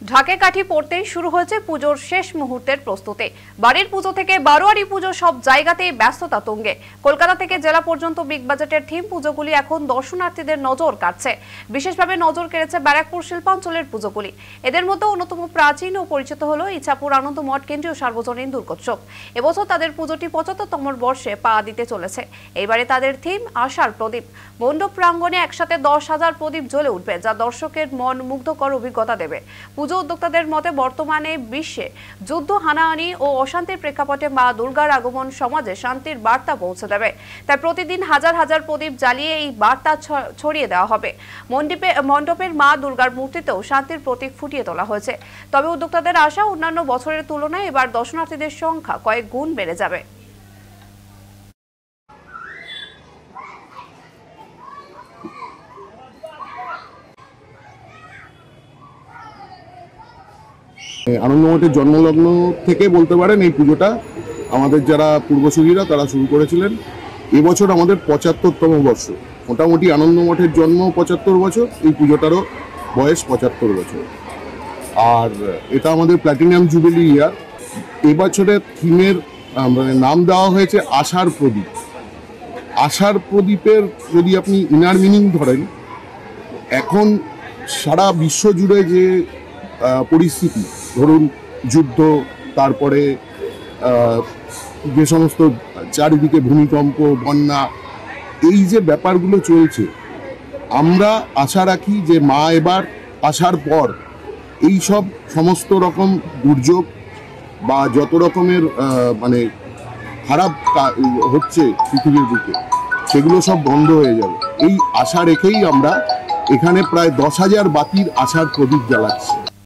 ঢাকে কাঠি পড়তেই শুরু হয়েছে পুজোর শেষ মুহূর্তের প্রস্তুতি। বাড়ির পুজো থেকে বারোয়ারি পুজো সব জায়গাতেই ব্যস্ততা তুঙ্গে। কলকাতা থেকে জেলা পর্যন্ত বিগ বাজেটের থিম পুজোগুলি এখন দর্শনার্থীদের নজর কাটছে। বিশেষভাবে নজর কেড়েছে ব্যারাকপুর শিল্পাঞ্চলের পুজোগুলি। এদের মধ্যে অন্যতম প্রাচীন ও পরিচিত হলো ইছাপুর আনন্দ মঠ কেন্দ্রীয় সার্বজনীন দুর্গোৎসব। এবছর তাদের পুজোটি ৭৫তম বর্ষে পা দিতে চলেছে। এইবারে তাদের থিম আশার প্রদীপ। মণ্ডপ প্রাঙ্গণে একসাথে ১০,০০০ প্রদীপ জ্বলে উঠবে, যা দর্শকের মন মুগ্ধকর অভিজ্ঞতা দেবে। পুজো উদ্যোক্তাদের মতে বর্তমানে বিশ্বে যুদ্ধ, হানাহানি ও অশান্তির প্রেক্ষাপটে মা দুর্গার আগমন সমাজে শান্তির বার্তা পৌঁছে দেবে। তাই প্রতিদিন হাজার হাজার প্রদীপ জ্বালিয়ে এই বার্তা ছড়িয়ে দেওয়া হবে। মণ্ডপের মা দুর্গার মূর্তিতেও শান্তির প্রতীক ফুটিয়ে তোলা হয়েছে। তবে উদ্যোক্তাদের আশা, অন্যান্য বছরের তুলনায় এবার দর্শনার্থীদের সংখ্যা কয়েক গুণ বেড়ে যাবে। আনন্দমঠের জন্মলগ্ন থেকে বলতে পারেন এই পুজোটা আমাদের যারা পূর্বসূরীরা তারা শুরু করেছিলেন। এবছর আমাদের ৭৫তম বর্ষ। মোটামুটি আনন্দমঠের জন্ম ৭৫ বছর, এই পুজোটারও বয়স ৭৫ বছর। আর এটা আমাদের প্ল্যাটিনাম জুবিলি ইয়ার। এবছরের থিমের নাম দেওয়া হয়েছে আশার প্রদীপ। আশার প্রদীপের যদি আপনি ইনার মিনিং ধরেন, এখন সারা বিশ্ব জুড়ে যে পরিস্থিতি, ধরুন যুদ্ধ, তারপরে যে সমস্ত চারিদিকে ভূমিকম্প, বন্যা, এই যে ব্যাপারগুলো চলছে, আমরা আশা রাখি যে মা এবার আসার পর এই সব সমস্ত রকম দুর্যোগ বা যত রকমের খারাপ হচ্ছে পৃথিবীর বুকে, সেগুলো সব বন্ধ হয়ে যাবে। এই আশা রেখেই আমরা এখানে প্রায় ১০,০০০ বাতির আশার প্রদীপ জ্বালাচ্ছি।